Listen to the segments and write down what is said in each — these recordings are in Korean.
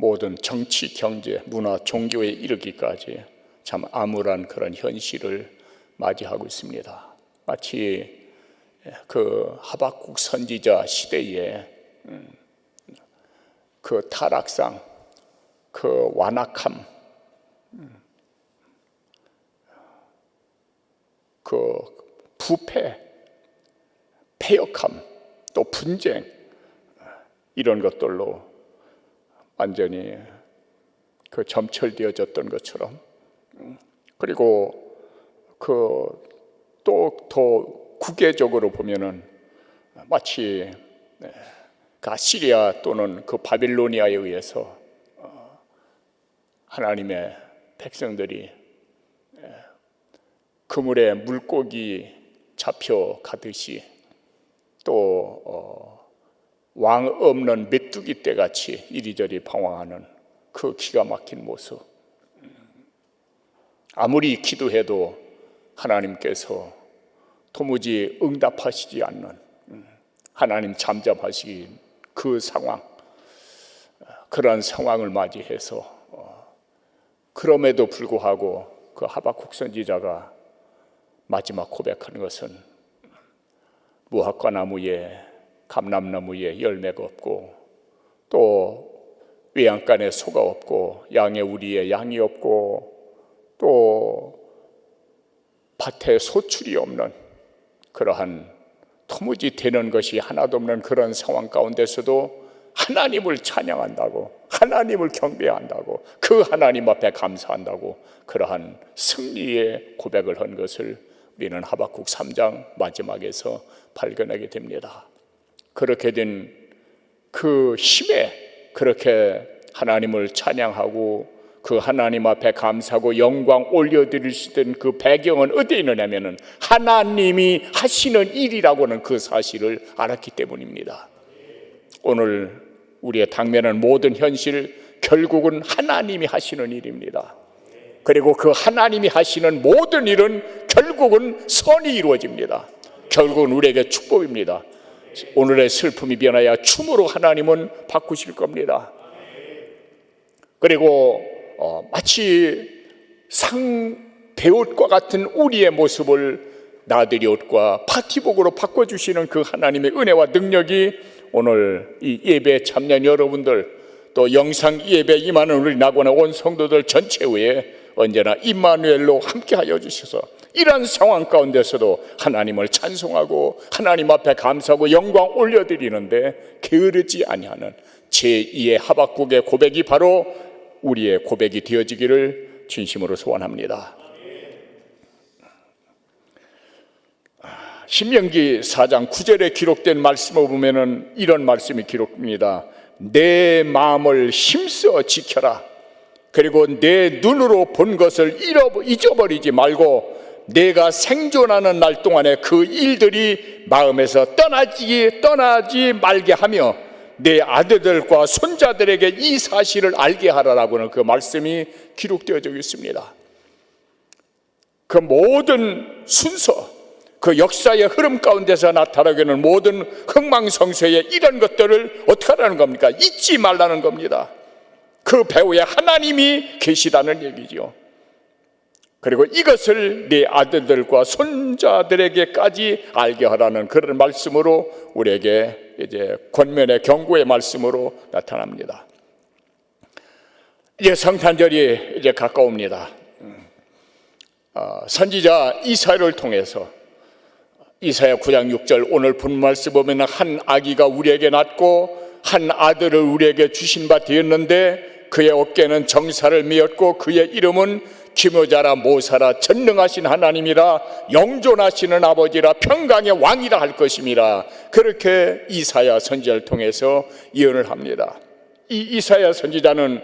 모든 정치, 경제, 문화, 종교에 이르기까지 참 암울한 그런 현실을 맞이하고 있습니다. 마치 그 하박국 선지자 시대에 그 타락상, 그 완악함, 그 부패, 패역함, 또 분쟁, 이런 것들로 완전히 그 점철되어졌던 것처럼, 그리고 그 또 더 국외적으로 보면은 마치 그 아시리아 또는 그 바빌로니아에 의해서 하나님의 백성들이 그물에 물고기 잡혀가듯이 또 왕 없는 메뚜기 떼같이 이리저리 방황하는 그 기가 막힌 모습, 아무리 기도해도 하나님께서 도무지 응답하시지 않는, 하나님 잠잠하신 그 상황, 그러한 상황을 맞이해서 그럼에도 불구하고 그 하박국 선지자가 마지막 고백하는 것은 무화과 나무에 감람나무에 열매가 없고, 또 외양간에 소가 없고, 양의 우리에 양이 없고, 또 밭에 소출이 없는 그러한 도무지 되는 것이 하나도 없는 그런 상황 가운데서도 하나님을 찬양한다고, 하나님을 경배한다고, 그 하나님 앞에 감사한다고 그러한 승리의 고백을 한 것을 우리는 하박국 3장 마지막에서 발견하게 됩니다. 그렇게 된 그 힘에 그렇게 하나님을 찬양하고 그 하나님 앞에 감사하고 영광 올려드릴 수 있는 그 배경은 어디에 있느냐면 하나님이 하시는 일이라고는 그 사실을 알았기 때문입니다. 오늘 우리의 당면한 모든 현실, 결국은 하나님이 하시는 일입니다. 그리고 그 하나님이 하시는 모든 일은 결국은 선이 이루어집니다. 결국은 우리에게 축복입니다. 오늘의 슬픔이 변하여 춤으로 하나님은 바꾸실 겁니다. 그리고 마치 상배옷과 같은 우리의 모습을 나들이 옷과 파티복으로 바꿔주시는 그 하나님의 은혜와 능력이 오늘 이 예배에 참여한 여러분들, 또 영상 예배 임하는 우리 낙원의 온 성도들 전체에 언제나 임마누엘로 함께하여 주셔서 이러한 상황 가운데서도 하나님을 찬송하고 하나님 앞에 감사하고 영광 올려드리는데 게으르지 아니하는 제2의 하박국의 고백이 바로 우리의 고백이 되어지기를 진심으로 소원합니다. 신명기 4장 9절에 기록된 말씀을 보면은 이런 말씀이 기록됩니다. 내 마음을 힘써 지켜라. 그리고 내 눈으로 본 것을 잊어버리지 말고 내가 생존하는 날 동안에 그 일들이 마음에서 떠나지 말게 하며 내 아들들과 손자들에게 이 사실을 알게 하라라고는 그 말씀이 기록되어져 있습니다. 그 모든 순서, 그 역사의 흐름 가운데서 나타나게 하는 모든 흥망성쇠의 이런 것들을 어떻게 하라는 겁니까? 잊지 말라는 겁니다. 그 배후에 하나님이 계시다는 얘기죠. 그리고 이것을 네 아들들과 손자들에게까지 알게 하라는 그런 말씀으로 우리에게 이제 권면의 경고의 말씀으로 나타납니다. 이제 성탄절이 이제 가까웁니다. 선지자 이사야를 통해서 이사야 9장 6절 오늘 본 말씀 보면 한 아기가 우리에게 낳고 한 아들을 우리에게 주신 바 되었는데 그의 어깨는 정사를 메었고 그의 이름은 기묘자라 모사라 전능하신 하나님이라 영존하시는 아버지라 평강의 왕이라 할 것임이라. 그렇게 이사야 선지자를 통해서 예언을 합니다. 이 이사야 선지자는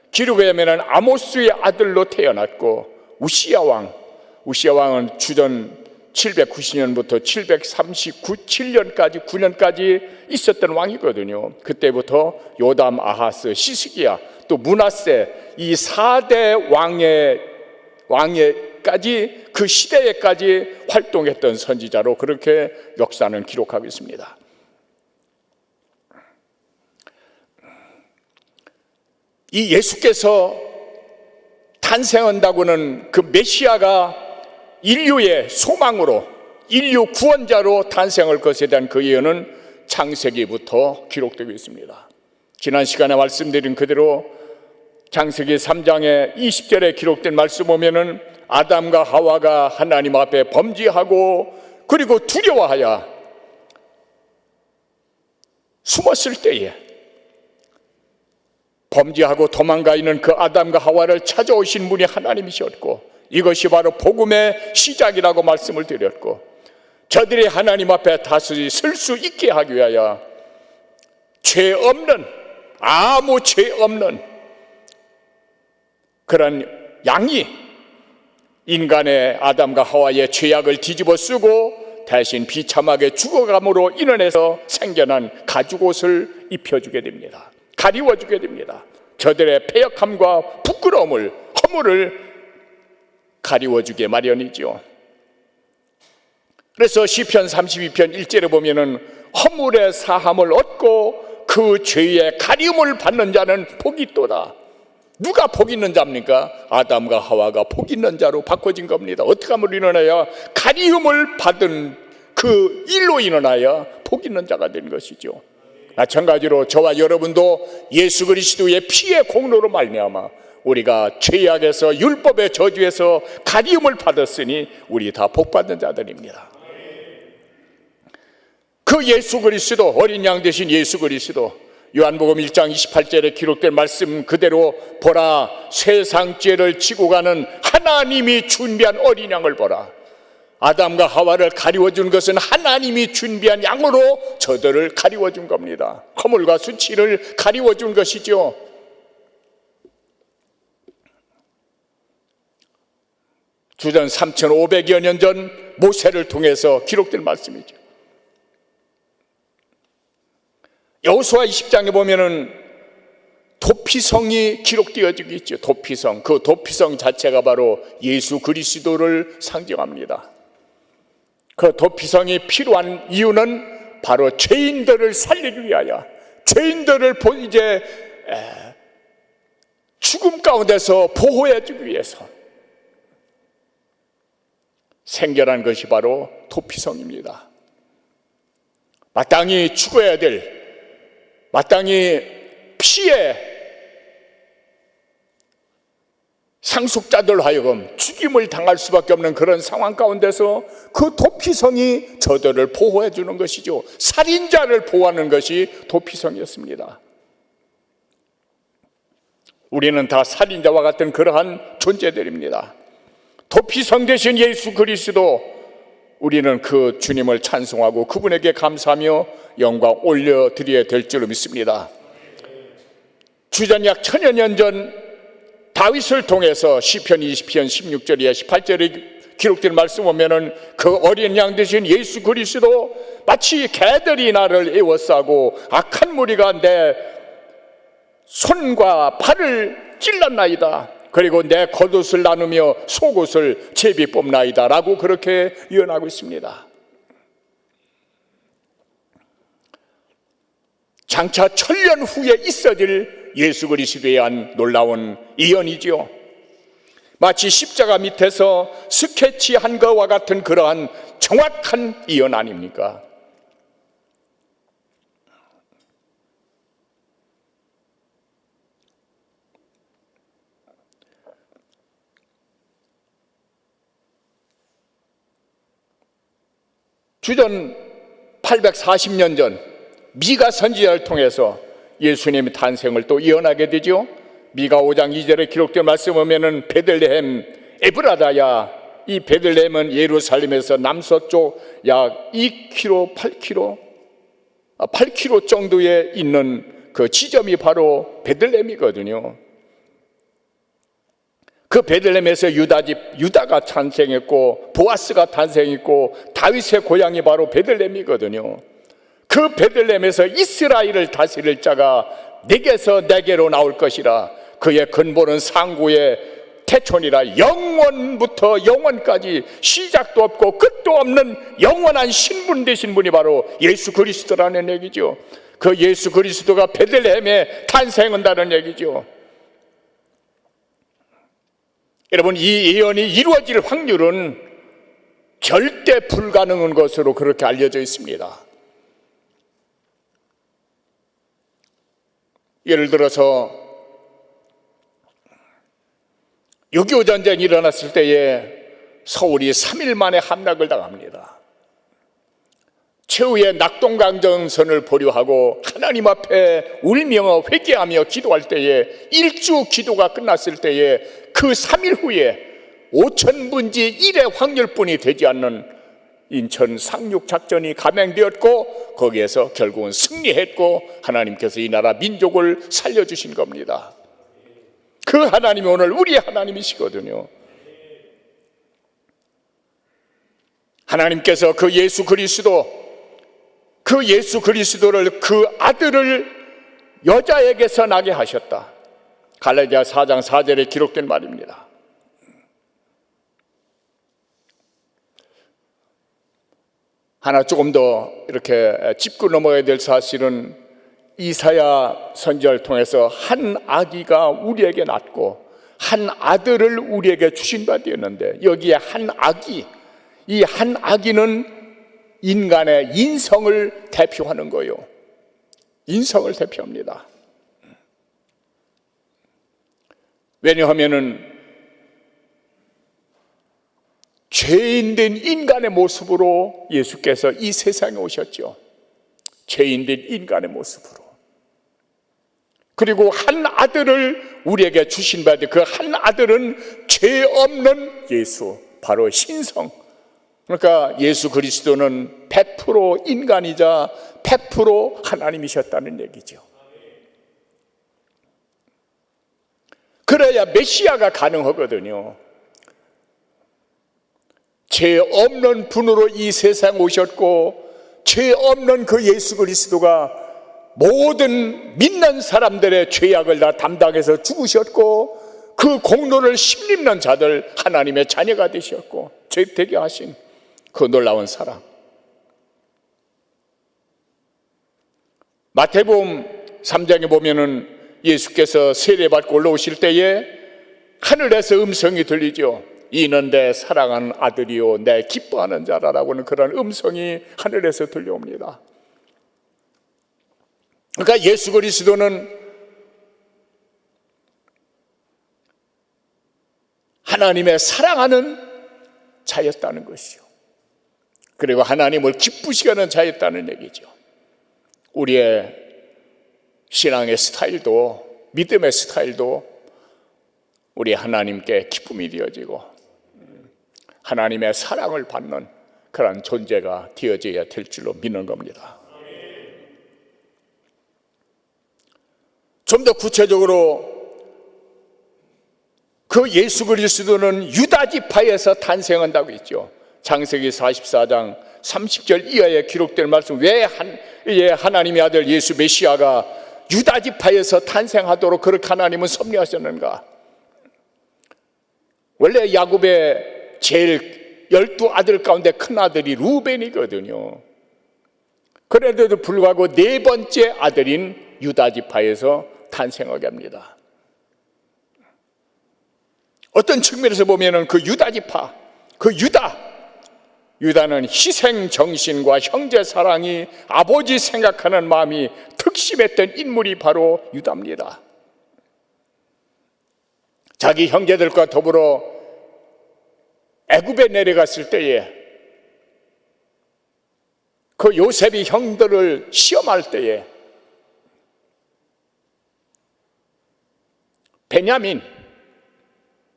기록에 의하면 아모스의 아들로 태어났고 우시야 왕은 주전 790년부터 739, 9년까지 있었던 왕이거든요. 그때부터 요담, 아하스, 시스기야, 또 므낫세 이 4대 왕에까지 그 시대에까지 활동했던 선지자로 그렇게 역사는 기록하고 있습니다. 이 예수께서 탄생한다고는 그 메시아가 인류의 소망으로, 인류 구원자로 탄생할 것에 대한 그 예언은 창세기부터 기록되고 있습니다. 지난 시간에 말씀드린 그대로 창세기 3장의 20절에 기록된 말씀 보면은 아담과 하와가 하나님 앞에 범죄하고 그리고 두려워하여 숨었을 때에 범죄하고 도망가 있는 그 아담과 하와를 찾아오신 분이 하나님이셨고, 이것이 바로 복음의 시작이라고 말씀을 드렸고, 저들이 하나님 앞에 다시 설 수 있게 하기 위하여 죄 없는, 아무 죄 없는 그런 양이 인간의 아담과 하와의 죄악을 뒤집어 쓰고 대신 비참하게 죽어감으로 인원해서 생겨난 가죽옷을 입혀주게 됩니다. 가리워주게 됩니다. 저들의 패역함과 부끄러움을, 허물을 가리워주게 마련이죠. 그래서 시편 32편 1절에 보면은 허물의 사함을 얻고 그 죄의 가리움을 받는 자는 복이 있도다. 누가 복 있는 자입니까? 아담과 하와가 복 있는 자로 바꿔진 겁니다. 어떻게 하면 일어나야 가리움을 받은 그 일로 인하여 복 있는 자가 된 것이죠. 마찬가지로 저와 여러분도 예수 그리스도의 피의 공로로 말미암아 우리가 죄악에서, 율법의 저주에서 가리움을 받았으니 우리 다 복받는 자들입니다. 그 예수 그리스도, 어린 양 되신 예수 그리스도, 요한복음 1장 28절에 기록된 말씀 그대로 보라, 세상 죄를 지고 가는 하나님이 준비한 어린 양을 보라. 아담과 하와를 가리워준 것은 하나님이 준비한 양으로 저들을 가리워준 겁니다. 허물과 수치를 가리워준 것이죠. 주전 3,500여 년 전 모세를 통해서 기록된 말씀이죠. 여호수아 20장에 보면은 도피성이 기록되어지고 있죠. 도피성, 그 도피성 자체가 바로 예수 그리스도를 상징합니다. 그 도피성이 필요한 이유는 바로 죄인들을 살리기 위하여, 죄인들을 이제 죽음 가운데서 보호해주기 위해서 생겨난 것이 바로 도피성입니다. 마땅히 죽어야 될, 마땅히 피해 상속자들 하여금 죽임을 당할 수밖에 없는 그런 상황 가운데서 그 도피성이 저들을 보호해 주는 것이죠. 살인자를 보호하는 것이 도피성이었습니다. 우리는 다 살인자와 같은 그러한 존재들입니다. 도피성 되신 예수 그리스도, 우리는 그 주님을 찬송하고 그분에게 감사하며 영광 올려드려야 될 줄로 믿습니다. 주전 약 1000여 년 전 다윗을 통해서 시편 20편 16절에 18절에 기록된 말씀 보면은 그 어린 양 되신 예수 그리스도 마치 개들이 나를 에워싸고 악한 무리가 내 손과 발을 찔렀나이다. 그리고 내 겉옷을 나누며 속옷을 제비 뽑나이다 라고 그렇게 예언하고 있습니다. 장차 1000년 후에 있어질 예수 그리스도에 대한 놀라운 예언이지요. 마치 십자가 밑에서 스케치한 것과 같은 그러한 정확한 예언 아닙니까? 주전 840년 전 미가 선지자를 통해서 예수님의 탄생을 또 예언하게 되죠. 미가 5장 2절에 기록된 말씀 보면은 베들레헴 에브라다야, 이 베들레헴은 예루살렘에서 남서쪽 약 8km 정도에 있는 그 지점이 바로 베들레헴이거든요. 그 베들레헴에서 유다가 탄생했고 보아스가 탄생했고 다윗의 고향이 바로 베들레헴이거든요. 그 베들레헴에서 이스라엘을 다스릴 자가 네게서 네게로 나올 것이라. 그의 근본은 상고의 태촌이라. 영원부터 영원까지 시작도 없고 끝도 없는 영원한 신분 되신 분이 바로 예수 그리스도라는 얘기죠. 그 예수 그리스도가 베들레헴에 탄생한다는 얘기죠. 여러분, 이 예언이 이루어질 확률은 절대 불가능한 것으로 그렇게 알려져 있습니다. 예를 들어서 6.25 전쟁이 일어났을 때에 서울이 3일 만에 함락을 당합니다. 최후의 낙동강정선을 보류하고 하나님 앞에 울며 회개하며 기도할 때에, 일주 기도가 끝났을 때에 그 3일 후에 5천분지 1의 확률뿐이 되지 않는 인천 상륙작전이 감행되었고, 거기에서 결국은 승리했고 하나님께서 이 나라 민족을 살려주신 겁니다. 그 하나님이 오늘 우리의 하나님이시거든요. 하나님께서 그 예수 그리스도를, 그 아들을 여자에게서 나게 하셨다. 갈라디아 4장 4절에 기록된 말입니다. 하나 조금 더 이렇게 짚고 넘어가야 될 사실은, 이사야 선지자를 통해서 한 아기가 우리에게 낳고 한 아들을 우리에게 주신 바 되었는데, 여기에 한 아기, 이 한 아기는 인간의 인성을 대표하는 거예요. 인성을 대표합니다. 왜냐하면은 죄인된 인간의 모습으로 예수께서 이 세상에 오셨죠. 죄인된 인간의 모습으로. 그리고 한 아들을 우리에게 주신 바 돼. 그 한 아들은 죄 없는 예수, 바로 신성. 그러니까 예수 그리스도는 100% 인간이자 100% 하나님이셨다는 얘기죠. 그래야 메시아가 가능하거든요. 죄 없는 분으로 이 세상에 오셨고, 죄 없는 그 예수 그리스도가 모든 믿는 사람들의 죄악을 다 담당해서 죽으셨고, 그 공로를 심립는 자들 하나님의 자녀가 되셨고 죄 되게 하신 그 놀라운 사랑. 마태복음 3장에 보면은 예수께서 세례받고 올라오실 때에 하늘에서 음성이 들리죠. 이는 내 사랑하는 아들이요 내 기뻐하는 자라라고는 그런 음성이 하늘에서 들려옵니다. 그러니까 예수 그리스도는 하나님의 사랑하는 자였다는 것이요, 그리고 하나님을 기쁘시게 하는 자였다는 얘기죠. 우리의 신앙의 스타일도, 믿음의 스타일도 우리 하나님께 기쁨이 되어지고 하나님의 사랑을 받는 그런 존재가 되어져야 될 줄로 믿는 겁니다. 좀 더 구체적으로, 그 예수 그리스도는 유다 지파에서 탄생한다고 했죠. 창세기 44장 30절 이하에 기록된 말씀, 왜 하나님의 아들 예수 메시아가 유다 지파에서 탄생하도록 그렇게 하나님은 섭리하셨는가? 원래 야곱의 제일 12아들 가운데 큰 아들이 루벤이거든요. 그런데도 불구하고 네 번째 아들인 유다 지파에서 탄생하게 합니다. 어떤 측면에서 보면은 그 유다 지파, 그 유다는 희생 정신과 형제 사랑이, 아버지 생각하는 마음이 특심했던 인물이 바로 유다입니다. 자기 형제들과 더불어 애굽에 내려갔을 때에 그 요셉이 형들을 시험할 때에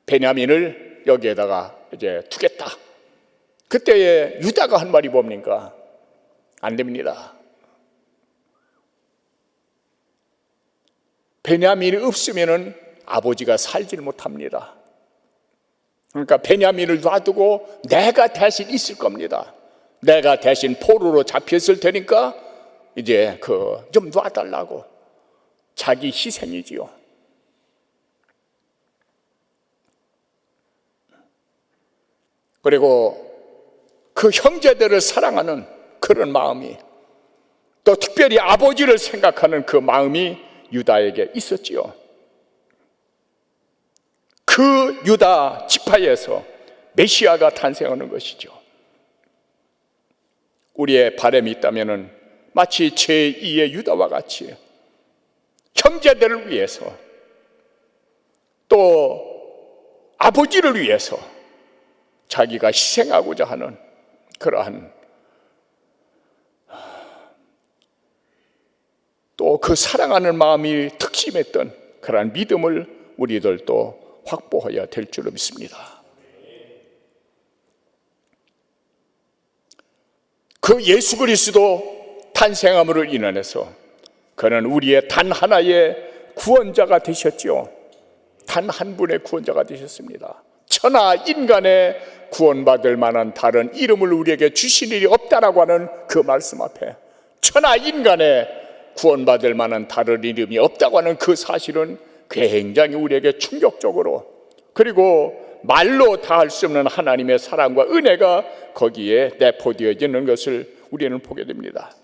베냐민을 여기에다가 이제 두겠다. 그때에 유다가 한 말이 뭡니까? 안 됩니다. 베냐민이 없으면은 아버지가 살질 못합니다. 그러니까 베냐민을 놔두고 내가 대신 있을 겁니다. 내가 대신 포로로 잡혔을 테니까 이제 좀 놔달라고. 자기 희생이지요. 그리고 그 형제들을 사랑하는 그런 마음이, 또 특별히 아버지를 생각하는 그 마음이 유다에게 있었지요. 그 그 유다 지파에서 메시아가 탄생하는 것이죠. 우리의 바람이 있다면 마치 제2의 유다와 같이 형제들을 위해서 또 아버지를 위해서 자기가 희생하고자 하는 그러한 또 그 사랑하는 마음이 특심했던 그러한 믿음을 우리들도 확보해야 될 줄로 믿습니다. 그 예수 그리스도 탄생함으로 인해서 그는 우리의 단 하나의 구원자가 되셨죠. 단 한 분의 구원자가 되셨습니다. 천하 인간의 구원받을 만한 다른 이름을 우리에게 주신 일이 없다라고 하는 그 말씀 앞에 천하 인간의 구원받을 만한 다른 이름이 없다고 하는 그 사실은 굉장히 우리에게 충격적으로, 그리고 말로 다 할 수 없는 하나님의 사랑과 은혜가 거기에 내포되어지는 것을 우리는 보게 됩니다.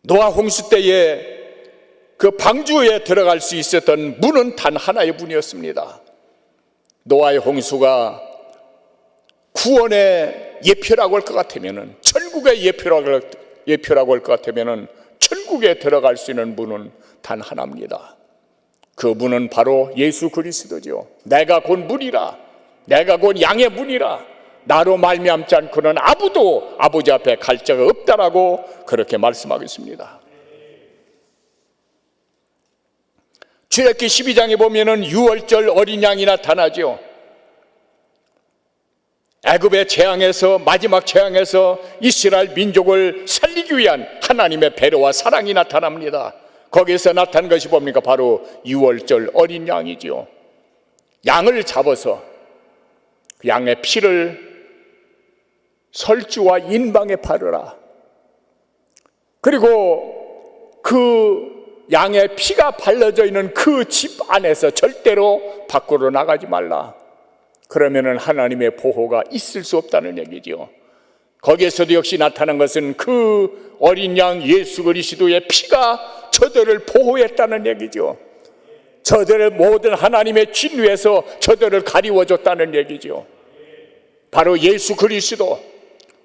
노아 홍수 때에 그 방주에 들어갈 수 있었던 문은 단 하나의 문이었습니다. 노아의 홍수가 구원의 예표라고 할 것 같으면은, 천국의 예표라고 할 것 같으면은 천국에 들어갈 수 있는 문은 단 하나입니다. 그 문은 바로 예수 그리스도죠. 내가 곧 문이라, 내가 곧 양의 문이라, 나로 말미암지 않고는 아무도 아버지 앞에 갈 자가 없다라고 그렇게 말씀하고 있습니다. 출애굽기 12장에 보면은 유월절 어린 양이 나타나죠. 애굽의 재앙에서, 마지막 재앙에서 이스라엘 민족을 살리기 위한 하나님의 배려와 사랑이 나타납니다. 거기에서 나타난 것이 뭡니까? 바로 유월절 어린 양이죠. 양을 잡아서 양의 피를 설주와 인방에 바르라. 그리고 그 양의 피가 발라져 있는 그 집 안에서 절대로 밖으로 나가지 말라. 그러면은 하나님의 보호가 있을 수 없다는 얘기죠. 거기에서도 역시 나타난 것은 그 어린 양 예수 그리스도의 피가 저들을 보호했다는 얘기죠. 저들의 모든 하나님의 진위에서 저들을 가리워줬다는 얘기죠. 바로 예수 그리스도,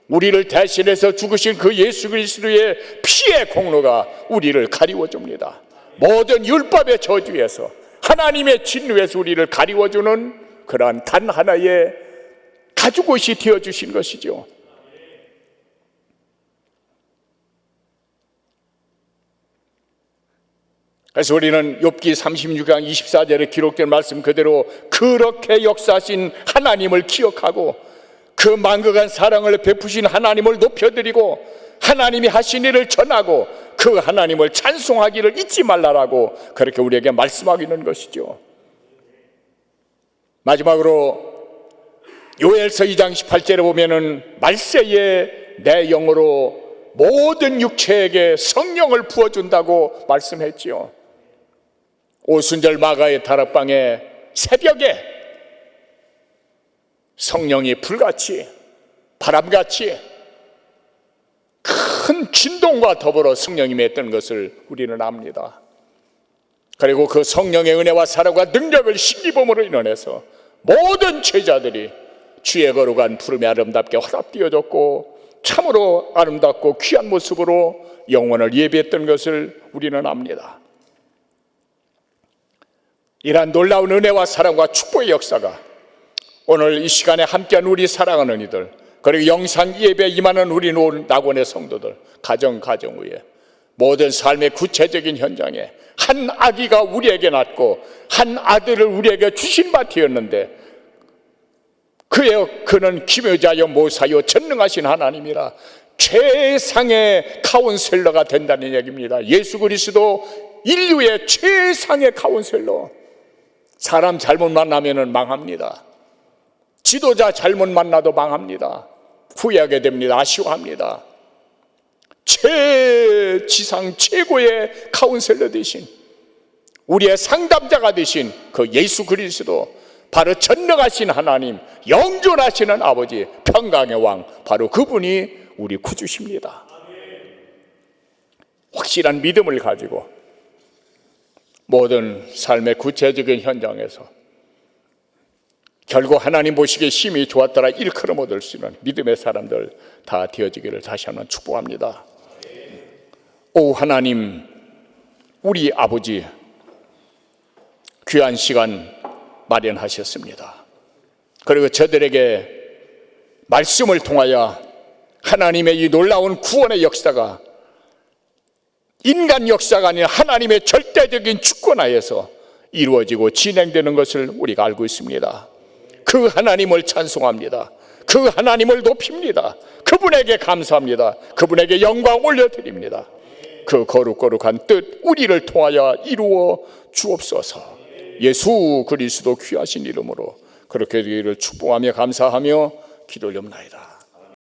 우리를 대신해서 죽으신 그 예수 그리스도의 피의 공로가 우리를 가리워줍니다. 모든 율법의 저주에서, 하나님의 진리에서 우리를 가리워주는 그러한 단 하나의 가죽옷이 되어주신 것이죠. 그래서 우리는 욥기 36장 24절에 기록된 말씀 그대로 그렇게 역사하신 하나님을 기억하고 그 만극한 사랑을 베푸신 하나님을 높여드리고 하나님이 하신 일을 전하고 그 하나님을 찬송하기를 잊지 말라라고 그렇게 우리에게 말씀하고 있는 것이죠. 마지막으로 요엘서 2장 18절에 보면은 말세에 내 영으로 모든 육체에게 성령을 부어준다고 말씀했지요. 오순절 마가의 다락방에 새벽에 성령이 불같이 바람같이 큰 진동과 더불어 성령이 맺던 것을 우리는 압니다. 그리고 그 성령의 은혜와 사랑과 능력을 힘입음으로 인해서 모든 제자들이 주의 거룩한 푸름에 아름답게 화답되어졌고 참으로 아름답고 귀한 모습으로 영혼을 예비했던 것을 우리는 압니다. 이러한 놀라운 은혜와 사랑과 축복의 역사가 오늘 이 시간에 함께한 우리 사랑하는 이들, 그리고 영상 예배에 임하는 우리 낙원의 성도들, 가정 위에 모든 삶의 구체적인 현장에 한 아기가 우리에게 낳고 한 아들을 우리에게 주신 바 되었는데 그는 기묘자여 모사여 전능하신 하나님이라 최상의 카운셀러가 된다는 얘기입니다. 예수 그리스도 인류의 최상의 카운셀러. 사람 잘못 만나면 망합니다. 지도자 잘못 만나도 망합니다. 후회하게 됩니다. 아쉬워합니다. 지상 최고의 카운셀러 되신, 우리의 상담자가 되신 그 예수 그리스도, 바로 전능하신 하나님, 영존하시는 아버지, 평강의 왕, 바로 그분이 우리 구주십니다. 확실한 믿음을 가지고 모든 삶의 구체적인 현장에서 결국 하나님 보시기에 심히 좋았더라 일컬음 얻을 수 있는 믿음의 사람들 다 되어지기를 다시 한번 축복합니다. 오 하나님, 우리 아버지 귀한 시간 마련하셨습니다. 그리고 저들에게 말씀을 통하여 하나님의 이 놀라운 구원의 역사가 인간 역사가 아닌 하나님의 절대적인 주권하에서 이루어지고 진행되는 것을 우리가 알고 있습니다. 그 하나님을 찬송합니다. 그 하나님을 높입니다. 그분에게 감사합니다. 그분에게 영광 올려드립니다. 그 거룩한 뜻 우리를 통하여 이루어 주옵소서. 예수 그리스도 귀하신 이름으로 그렇게 되기를 축복하며 감사하며 기도 올립니다.